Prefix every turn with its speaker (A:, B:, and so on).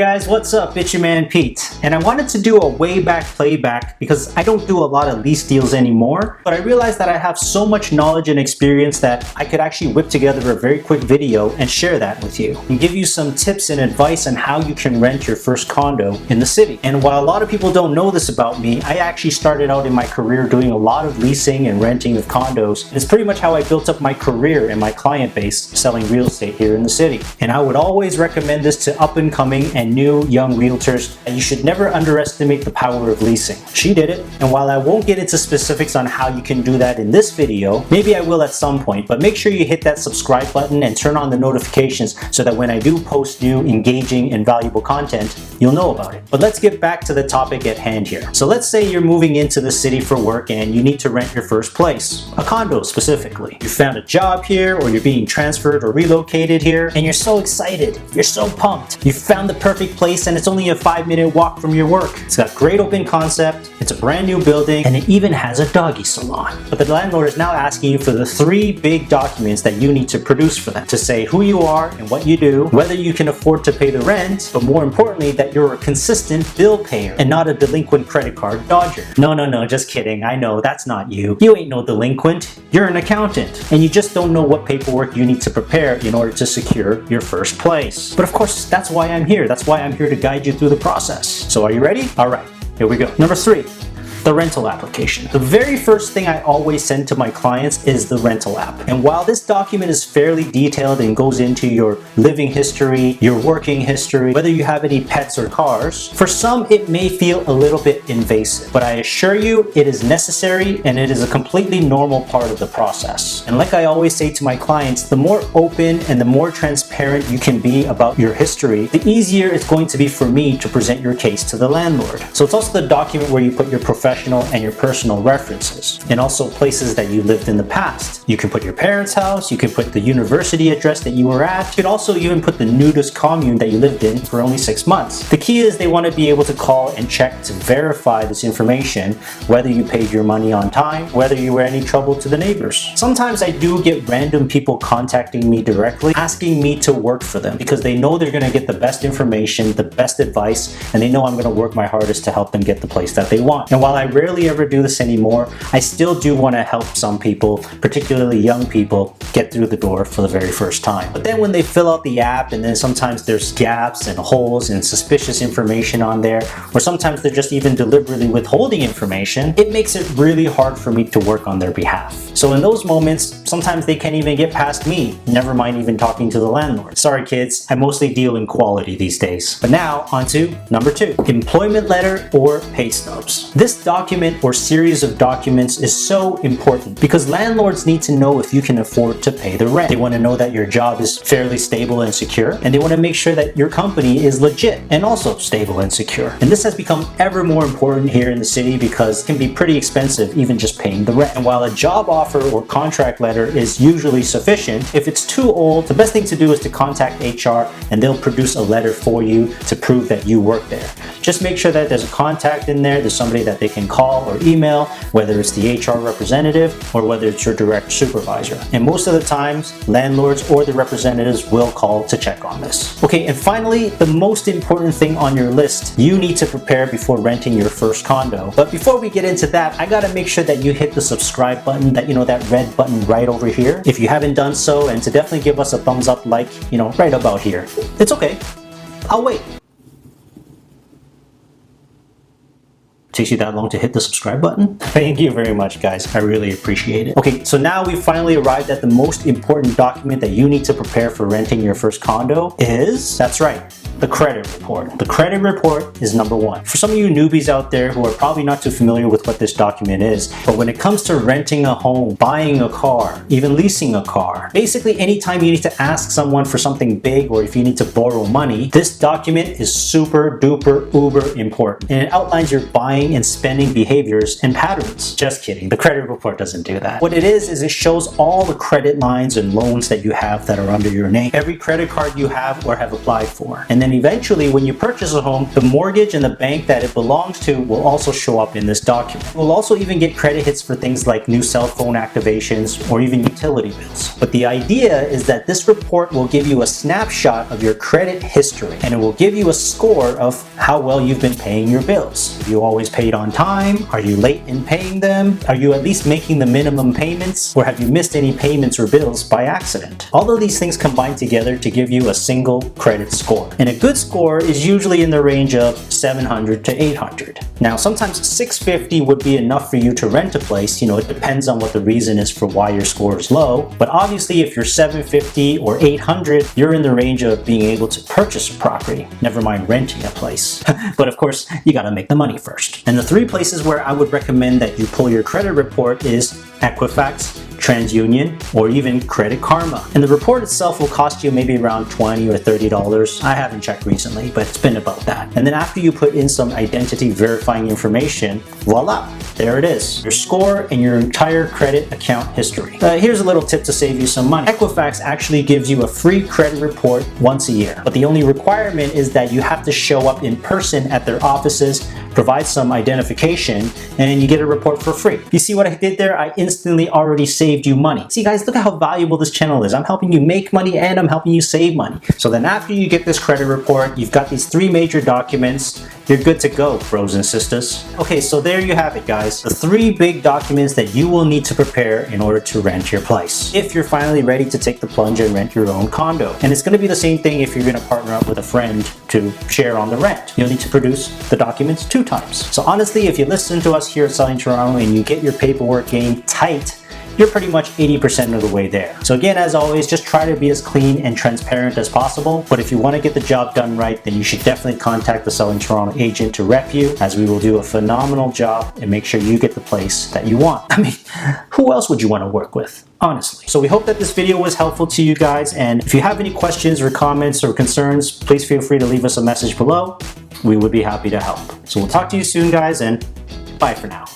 A: Hey guys, what's up? It's your man Pete, and I wanted to do a way back playback because I don't do a lot of lease deals anymore, but I realized that I have so much knowledge and experience that I could actually whip together a very quick video and share that with you and give you some tips and advice on how you can rent your first condo in the city. And while a lot of people don't know this about me, I actually started out in my career doing a lot of leasing and renting of condos. It's pretty much how I built up my career and my client base selling real estate here in the city. And I would always recommend this to up and coming and new young realtors, and you should never underestimate the power of leasing. She did it, and while I won't get into specifics on how you can do that in this video, maybe I will at some point, but make sure you hit that subscribe button and turn on the notifications so that when I do post new, engaging, and valuable content, you'll know about it. But let's get back to the topic at hand here. So let's say you're moving into the city for work and you need to rent your first place, a condo specifically. You found a job here, or you're being transferred or relocated here, and you're so excited, you're so pumped. You found the perfect place and it's only a 5-minute walk from your work. It's got great open concept, it's a brand new building, and it even has a doggy salon. But the landlord is now asking you for the 3 big documents that you need to produce for them to say who you are and what you do, whether you can afford to pay the rent, but more importantly that you're a consistent bill payer and not a delinquent credit card dodger. No, just kidding. I know that's not you. You ain't no delinquent. You're an accountant, and you just don't know what paperwork you need to prepare in order to secure your first place. But of course, that's why I'm here. That's why I'm here to guide you through the process. So are you ready? All right, here we go. Number 3. The rental application. The very first thing I always send to my clients is the rental app. And while this document is fairly detailed and goes into your living history, your working history, whether you have any pets or cars, for some it may feel a little bit invasive, but I assure you it is necessary and it is a completely normal part of the process. And like I always say to my clients, the more open and the more transparent you can be about your history, the easier it's going to be for me to present your case to the landlord. So it's also the document where you put your professional and your personal references, and also places that you lived in the past. You can put your parents' house, you can put the university address that you were at, you could also even put the nudist commune that you lived in for only 6 months. The key is they want to be able to call and check to verify this information, whether you paid your money on time, whether you were any trouble to the neighbors. Sometimes I do get random people contacting me directly, asking me to work for them because they know they're going to get the best information, the best advice, and they know I'm going to work my hardest to help them get the place that they want. And while I rarely ever do this anymore, I still do want to help some people, particularly young people, get through the door for the very first time. But then when they fill out the app, and then sometimes there's gaps and holes and suspicious information on there, or sometimes they're just even deliberately withholding information, it makes it really hard for me to work on their behalf. So in those moments, sometimes they can't even get past me, never mind even talking to the landlord. Sorry kids, I mostly deal in quality these days. But now, on to number 2, employment letter or pay stubs. This document or series of documents is so important because landlords need to know if you can afford to pay the rent. They want to know that your job is fairly stable and secure, and they want to make sure that your company is legit and also stable and secure. And this has become ever more important here in the city because it can be pretty expensive even just paying the rent. And while a job offer or contract letter is usually sufficient, if it's too old, the best thing to do is to contact HR and they'll produce a letter for you to prove that you work there. Just make sure that there's a contact in there, there's somebody that they can call or email, whether it's the HR representative or whether it's your direct supervisor. And most of the times, landlords or the representatives will call to check on this. Okay, and finally, the most important thing on your list you need to prepare before renting your first condo. But before we get into that, I gotta make sure that you hit the subscribe button, that red button right over here, if you haven't done so, and to definitely give us a thumbs up, like, right about here. It's okay, I'll wait. Takes you that long to hit the subscribe button? Thank you very much, guys. I really appreciate it. Okay, so now we finally arrived at the most important document that you need to prepare for renting your first condo is, that's right, the credit report. The credit report is number 1. For some of you newbies out there who are probably not too familiar with what this document is, but when it comes to renting a home, buying a car, even leasing a car, basically anytime you need to ask someone for something big or if you need to borrow money, this document is super duper uber important. And it outlines your buying and spending behaviors and patterns. Just kidding, the credit report doesn't do that. What it is it shows all the credit lines and loans that you have that are under your name, every credit card you have or have applied for. And then then eventually when you purchase a home, the mortgage and the bank that it belongs to will also show up in this document. We'll also even get credit hits for things like new cell phone activations or even utility bills. But the idea is that this report will give you a snapshot of your credit history, and it will give you a score of how well you've been paying your bills. Have you always paid on time? Are you late in paying them? Are you at least making the minimum payments? Or have you missed any payments or bills by accident? All of these things combine together to give you a single credit score. And a good score is usually in the range of 700 to 800. Now, sometimes 650 would be enough for you to rent a place. It depends on what the reason is for why your score is low. But obviously, if you're 750 or 800, you're in the range of being able to purchase a property, never mind renting a place. But of course, you gotta make the money first. And the three places where I would recommend that you pull your credit report is Equifax, TransUnion, or even Credit Karma. And the report itself will cost you maybe around $20 or $30. I haven't checked recently, but it's been about that. And then after you put in some identity verifying information, voila, there it is. Your score and your entire credit account history. Here's a little tip to save you some money. Equifax actually gives you a free credit report once a year, but the only requirement is that you have to show up in person at their offices, provide some identification, and you get a report for free. You see what I did there? I instantly already saved you money. See guys, look at how valuable this channel is. I'm helping you make money and I'm helping you save money. So then after you get this credit report, you've got these three major documents, you're good to go, bros and sisters. Okay, so there you have it guys. The three big documents that you will need to prepare in order to rent your place, if you're finally ready to take the plunge and rent your own condo. And it's gonna be the same thing if you're gonna partner up with a friend to share on the rent. You'll need to produce the documents 2 times. So honestly, if you listen to us here at Selling Toronto and you get your paperwork game tight, you're pretty much 80% of the way there. So again, as always, just try to be as clean and transparent as possible. But if you want to get the job done right, then you should definitely contact the Selling Toronto agent to rep you, as we will do a phenomenal job and make sure you get the place that you want. I mean, who else would you want to work with? Honestly. So we hope that this video was helpful to you guys. And if you have any questions or comments or concerns, please feel free to leave us a message below. We would be happy to help. So we'll talk to you soon, guys, and bye for now.